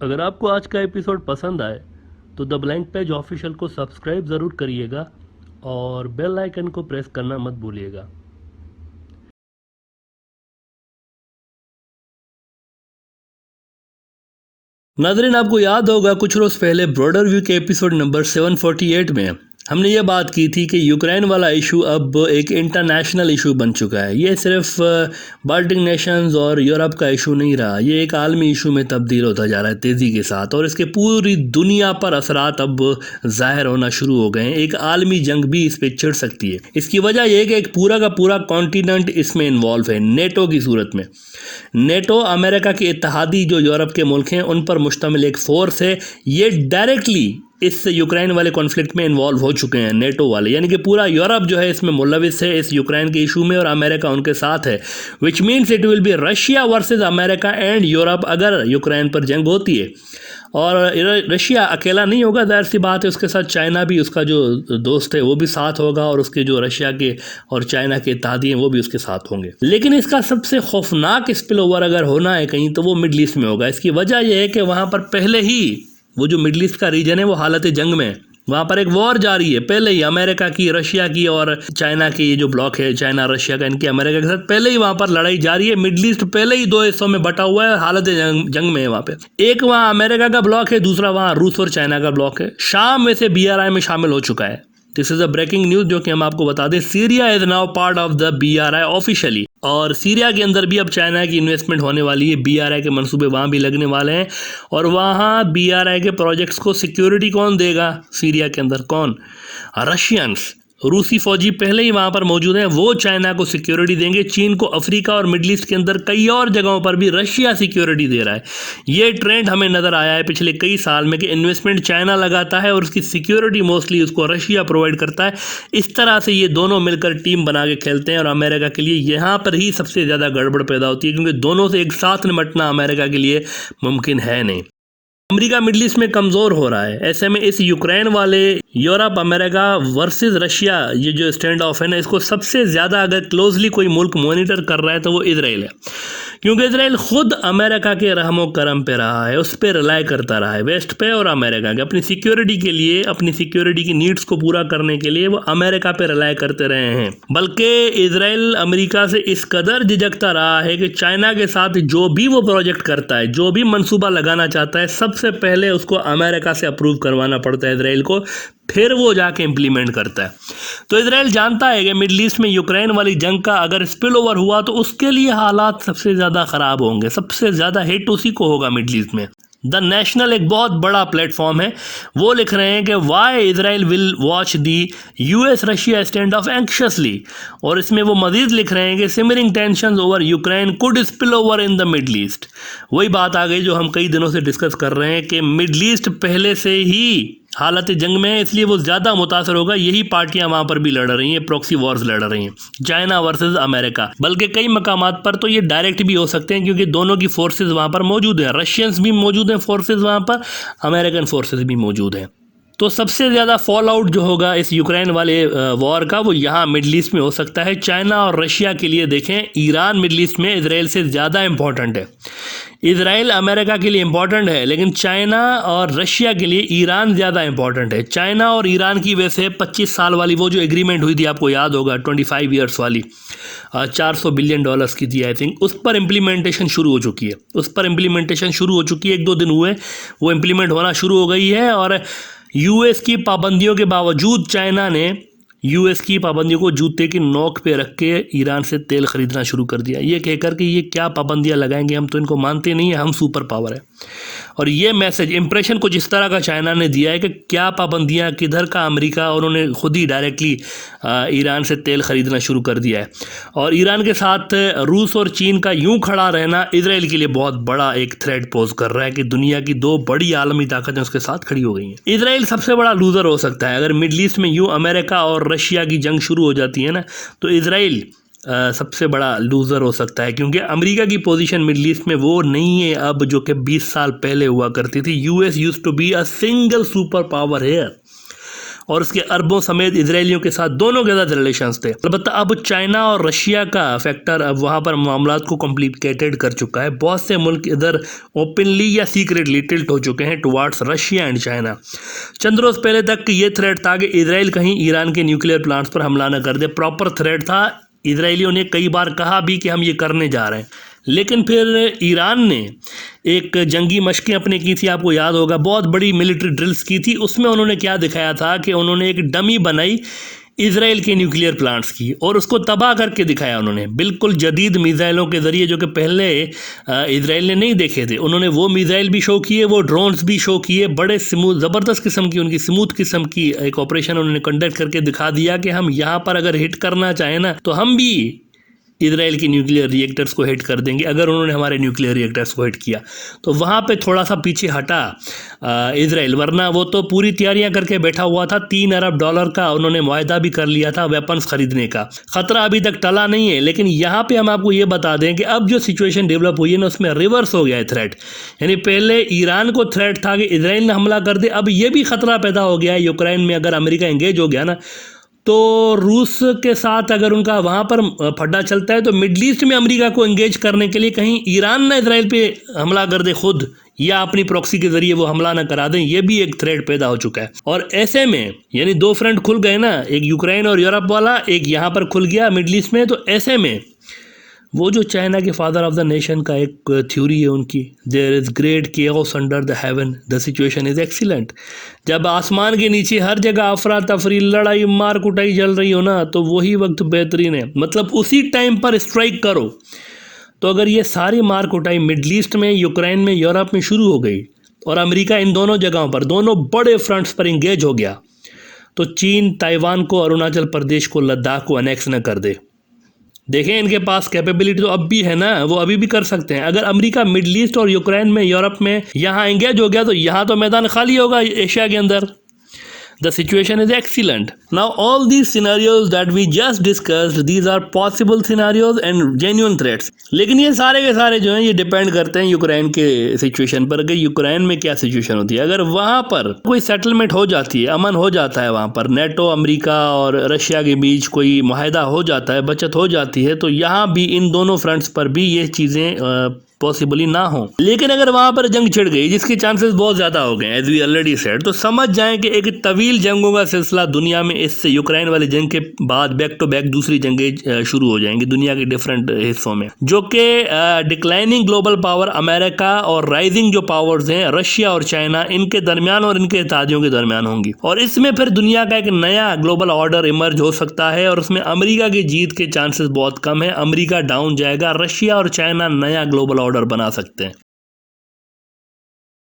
अगर आपको आज का एपिसोड पसंद आए तो द ब्लैंक पेज ऑफिशियल को सब्सक्राइब ज़रूर करिएगा और बेल आइकन को प्रेस करना मत भूलिएगा। नाज़रीन, आपको याद होगा कुछ रोज़ पहले ब्रॉडर व्यू के एपिसोड नंबर 748 में हमने ये बात की थी कि यूक्रेन वाला इशू अब एक इंटरनेशनल इशू बन चुका है। ये सिर्फ बाल्टिक नेशंस और यूरोप का इशू नहीं रहा, ये एक आलमी इशू में तब्दील होता जा रहा है तेज़ी के साथ, और इसके पूरी दुनिया पर असरात अब ज़ाहिर होना शुरू हो गए हैं। एक आलमी जंग भी इस पर छिड़ सकती है। इसकी वजह यह है कि एक पूरा का पूरा कॉन्टिनेंट इसमें इन्वॉल्व है नेटो की सूरत में। नेटो अमेरिका के इत्तेहादी जो यूरोप के मुल्क हैं उन पर मुश्तमिल एक फोर्स है। ये डायरेक्टली इस यूक्रेन वाले कॉन्फ्लिक्ट में इन्वॉल्व हो चुके हैं नेटो वाले, यानी कि पूरा यूरोप जो है इसमें मुलविस है इस यूक्रेन के इशू में, और अमेरिका उनके साथ है। Which means it will be Russia versus America and Europe अगर यूक्रेन पर जंग होती है। और रशिया अकेला नहीं होगा, जाहिर सी बात है, उसके साथ चाइना भी, उसका जो दोस्त है वो भी साथ होगा, और उसके जो रशिया के और चाइना के इत्तेहादी हैं वो भी उसके साथ होंगे। लेकिन इसका सबसे खौफनाक स्पिल ओवर अगर होना है कहीं तो वो मिडल ईस्ट में होगा। इसकी वजह यह है कि वहाँ पर पहले ही वो जो मिडल ईस्ट का रीजन है वो हालत जंग में है। वहाँ पर एक वॉर जारी है पहले ही, अमेरिका की, रशिया की और चाइना की। ये जो ब्लॉक है चाइना रशिया का, इनकी अमेरिका के साथ पहले ही वहाँ पर लड़ाई जारी है। मिडल ईस्ट पहले ही दो हिस्सों में बटा हुआ है, हालत जंग में है वहाँ पे। एक वहाँ अमेरिका का ब्लॉक है, दूसरा वहाँ रूस और चाइना का ब्लॉक है। शाम में से BRI में शामिल हो चुका है। This is a breaking news जो कि हम आपको बता दें, Syria is now part of the BRI officially. और सीरिया के अंदर भी अब चाइना की इन्वेस्टमेंट होने वाली है, BRI के मंसूबे वहाँ भी लगने वाले हैं। और वहाँ BRI के प्रोजेक्ट्स को सिक्योरिटी कौन देगा सीरिया के अंदर? कौन? रशियंस। रूसी फौजी पहले ही वहाँ पर मौजूद हैं, वो चाइना को सिक्योरिटी देंगे। चीन को अफ्रीका और मिडल ईस्ट के अंदर कई और जगहों पर भी रशिया सिक्योरिटी दे रहा है। ये ट्रेंड हमें नज़र आया है पिछले कई साल में कि इन्वेस्टमेंट चाइना लगाता है और उसकी सिक्योरिटी मोस्टली उसको रशिया प्रोवाइड करता है। इस तरह से ये दोनों मिलकर टीम बना के खेलते हैं, और अमेरिका के लिए यहाँ पर ही सबसे ज़्यादा गड़बड़ पैदा होती है, क्योंकि दोनों से एक साथ निपटना अमेरिका के लिए मुमकिन है नहीं। अमेरिका मिडल ईस्ट में कमज़ोर हो रहा है। ऐसे में इस यूक्रेन वाले यूरोप अमेरिका वर्सेस रशिया, ये जो स्टैंड ऑफ है ना, इसको सबसे ज़्यादा अगर क्लोजली कोई मुल्क मॉनिटर कर रहा है तो वो इजराइल है। क्योंकि इजराइल खुद अमेरिका के रहमो करम पे रहा है, उस पर रिलाई करता रहा है, वेस्ट पे और अमेरिका के। अपनी सिक्योरिटी के लिए, अपनी सिक्योरिटी की नीड्स को पूरा करने के लिए वो अमेरिका पे रिलाई करते रहे हैं। बल्कि इजराइल अमेरिका से इस कदर झिझकता रहा है कि चाइना के साथ जो भी वो प्रोजेक्ट करता है, जो भी मंसूबा लगाना चाहता है, सबसे पहले उसको अमेरिका से अप्रूव करवाना पड़ता है इजराइल को, फिर वो जाके इम्प्लीमेंट करता है। तो इजराइल जानता है कि मिडल ईस्ट में यूक्रेन वाली जंग का अगर स्पिल ओवर हुआ तो उसके लिए हालात सबसे ज़्यादा ख़राब होंगे, सबसे ज़्यादा हिट उसी को होगा मिडल ईस्ट में। द नेशनल एक बहुत बड़ा प्लेटफॉर्म है, वो लिख रहे हैं कि why Israel will watch the US Russia stand off anxiously, और इसमें वो मजीद लिख रहे हैं कि simmering tension over Ukraine could spill over in the Middle East. वही बात आ गई जो हम कई दिनों से डिस्कस कर रहे हैं कि मिडल ईस्ट पहले से ही हालत जंग में है, इसलिए वो ज़्यादा मुतासर होगा। यही पार्टियां वहाँ पर भी लड़ रही हैं, प्रॉक्सी वॉर्स लड़ रही हैं, चाइना वर्सेस अमेरिका। बल्कि कई मकामात पर तो ये डायरेक्ट भी हो सकते हैं, क्योंकि दोनों की फोर्सेस वहाँ पर मौजूद हैं। रशियंस भी मौजूद हैं फोर्सेस वहाँ पर, अमेरिकन फोर्सेस भी मौजूद हैं। तो सबसे ज़्यादा फॉल आउट जो होगा इस यूक्रेन वाले वॉर का वो यहाँ मिडल ईस्ट में हो सकता है। चाइना और रशिया के लिए देखें, ईरान मिडल ईस्ट में इजराइल से ज़्यादा इंपॉर्टेंट है। इजराइल अमेरिका के लिए इंपॉर्टेंट है, लेकिन चाइना और रशिया के लिए ईरान ज़्यादा इंपॉर्टेंट है। चाइना और ईरान की वैसे 25 साल वाली वो जो एग्रीमेंट हुई थी, आपको याद होगा, 25 ईयर्स वाली, $400 बिलियन की थी आई थिंक, उस पर इम्प्लीमेंटेशन शुरू हो चुकी है। उस पर इम्प्लीमेंटेशन शुरू हो चुकी है, 1-2 दिन हुए, वो इम्प्लीमेंट होना शुरू हो गई है। और US की पाबंदियों के बावजूद चाइना ने US की पाबंदियों को जूते की नोक पे रख के ईरान से तेल खरीदना शुरू कर दिया, ये कहकर कि ये क्या पाबंदियां लगाएंगे, हम तो इनको मानते नहीं है, हम सुपर पावर है। और ये मैसेज, इंप्रेशन कुछ इस तरह का चाइना ने दिया है कि क्या पाबंदियां, किधर का अमेरिका, उन्होंने खुद ही डायरेक्टली ईरान से तेल खरीदना शुरू कर दिया है। और ईरान के साथ रूस और चीन का यूं खड़ा रहना इजराइल के लिए बहुत बड़ा एक थ्रेट पोज कर रहा है कि दुनिया की दो बड़ी आलमी ताकतें उसके साथ खड़ी हो गई हैं। इजराइल सबसे बड़ा लूजर हो सकता है अगर मिडल ईस्ट में यूं अमेरिका और रशिया की जंग शुरू हो जाती है ना, तो इजराइल सबसे बड़ा लूज़र हो सकता है, क्योंकि अमेरिका की पोजीशन मिडल ईस्ट में वो नहीं है अब जो कि 20 साल पहले हुआ करती थी। US used to be a single super power here. और उसके अरबों समेत इजरायलियों के साथ दोनों के साथ रिलेशंस थे। अलबत्ता अब चाइना और रशिया का फैक्टर अब वहाँ पर मामलात को कॉम्प्लिकेटेड कर चुका है। बहुत से मुल्क इधर ओपनली या सीक्रेटली टिल्ट हो चुके हैं टुवार्ड्स रशिया एंड चाइना। चंद रोज पहले तक ये थ्रेट था कि इजराइल कहीं ईरान के न्यूक्लियर प्लांट्स पर हमला न कर दे, प्रॉपर थ्रेट था। इजरायलियों ने कई बार कहा भी कि हम ये करने जा रहे हैं, लेकिन फिर ईरान ने एक जंगी मशकें अपने की थी, आपको याद होगा, बहुत बड़ी मिलिट्री ड्रिल्स की थी। उसमें उन्होंने क्या दिखाया था कि उन्होंने एक डमी बनाई इजराइल के न्यूक्लियर प्लांट्स की और उसको तबाह करके दिखाया उन्होंने, बिल्कुल जदीद मिसाइलों के ज़रिए, जो कि पहले इजराइल ने नहीं देखे थे। उन्होंने वो मिसाइल भी शो किए, वो ड्रोन्स भी शो किए, बड़े स्मूथ ज़बरदस्त किस्म की, उनकी स्मूथ किस्म की एक ऑपरेशन उन्होंने कंडक्ट करके दिखा दिया कि हम यहाँ पर अगर हिट करना चाहें ना तो हम भी इजराइल के न्यूक्लियर रिएक्टर्स को हिट कर देंगे। अगर उन्होंने हमारे न्यूक्लियर रिएक्टर्स को हिट किया तो वहाँ पे थोड़ा सा पीछे हटा इजराइल, वरना वो तो पूरी तैयारियां करके बैठा हुआ था। $3 अरब का उन्होंने मुआहदा भी कर लिया था वेपन्स खरीदने का। खतरा अभी तक टला नहीं है, लेकिन यहाँ पे हम आपको ये बता दें कि अब जो सिचुएशन डेवलप हुई है ना, उसमें रिवर्स हो गया है थ्रेट। यानी पहले ईरान को थ्रेट था कि इजराइल ने हमला कर दे, अब ये भी खतरा पैदा हो गया है यूक्रेन में। अगर अमेरिका एंगेज हो गया ना तो रूस के साथ अगर उनका वहाँ पर फड्डा चलता है तो मिडल ईस्ट में अमेरिका को एंगेज करने के लिए कहीं ईरान ना इजराइल पे हमला कर दे खुद, या अपनी प्रॉक्सी के जरिए वो हमला ना करा दें, ये भी एक थ्रेट पैदा हो चुका है। और ऐसे में यानी दो फ्रंट खुल गए ना, एक यूक्रेन और यूरोप वाला, एक यहाँ पर खुल गया मिडल ईस्ट में। तो ऐसे में वो जो चाइना के फादर ऑफ द नेशन का एक थ्योरी है उनकी, there is great chaos under the heaven, the situation is excellent. जब आसमान के नीचे हर जगह अफरा तफरी, लड़ाई मार कुटाई चल रही हो ना, तो वही वक्त बेहतरीन है। मतलब उसी टाइम पर स्ट्राइक करो। तो अगर ये सारी मार कुटाई मिडल ईस्ट में, यूक्रेन में, यूरोप में शुरू हो गई और अमेरिका इन दोनों जगहों पर, दोनों बड़े फ्रंट्स पर इंगेज हो गया, तो चीन ताइवान को, अरुणाचल प्रदेश को, लद्दाख को अनेक्स न कर दे। देखें, इनके पास कैपेबिलिटी तो अब भी है ना, वो अभी भी कर सकते हैं। अगर अमेरिका मिडल ईस्ट और यूक्रेन में, यूरोप में यहाँ एंगेज हो गया तो यहाँ तो मैदान खाली होगा एशिया के अंदर। The situation is excellent. Now all these scenarios that we just discussed, these are possible scenarios and genuine threats. लेकिन ये सारे के सारे जो हैं ये डिपेंड करते हैं यूक्रेन के सिचुएशन पर। अगर यूक्रेन में क्या सिचुएशन होती है, अगर वहाँ पर कोई सेटलमेंट हो जाती है, अमन हो जाता है, वहाँ पर नेटो, अमेरिका और रशिया के बीच कोई मुआहदा हो जाता है, बचत हो जाती है, तो यहाँ भी इन दोनों फ्रंट्स पर भी ये चीज़ें पॉसिबली ना हो। लेकिन अगर वहाँ पर जंग छिड़ गई, जिसके चांसेस बहुत ज़्यादा हो गए एज वी ऑलरेडी सेड, तो समझ जाएं कि एक तवील जंगों का सिलसिला दुनिया में इससे यूक्रेन वाली जंग के बाद बैक टू बैक दूसरी जंगें शुरू हो जाएंगी दुनिया के डिफरेंट हिस्सों में, जो कि डिक्लाइनिंग ग्लोबल पावर अमेरिका और राइजिंग जो पावर्स हैं रशिया और चाइना, इनके दरमियान और इनके इत्तेहादियों के दरमियान होंगी। और इसमें फिर दुनिया का एक नया ग्लोबल ऑर्डर इमर्ज हो सकता है और उसमें अमेरिका की जीत के चांसेस बहुत कम है। अमेरिका डाउन जाएगा, रशिया और चाइना नया ग्लोबल ऑर्डर बना सकते हैं।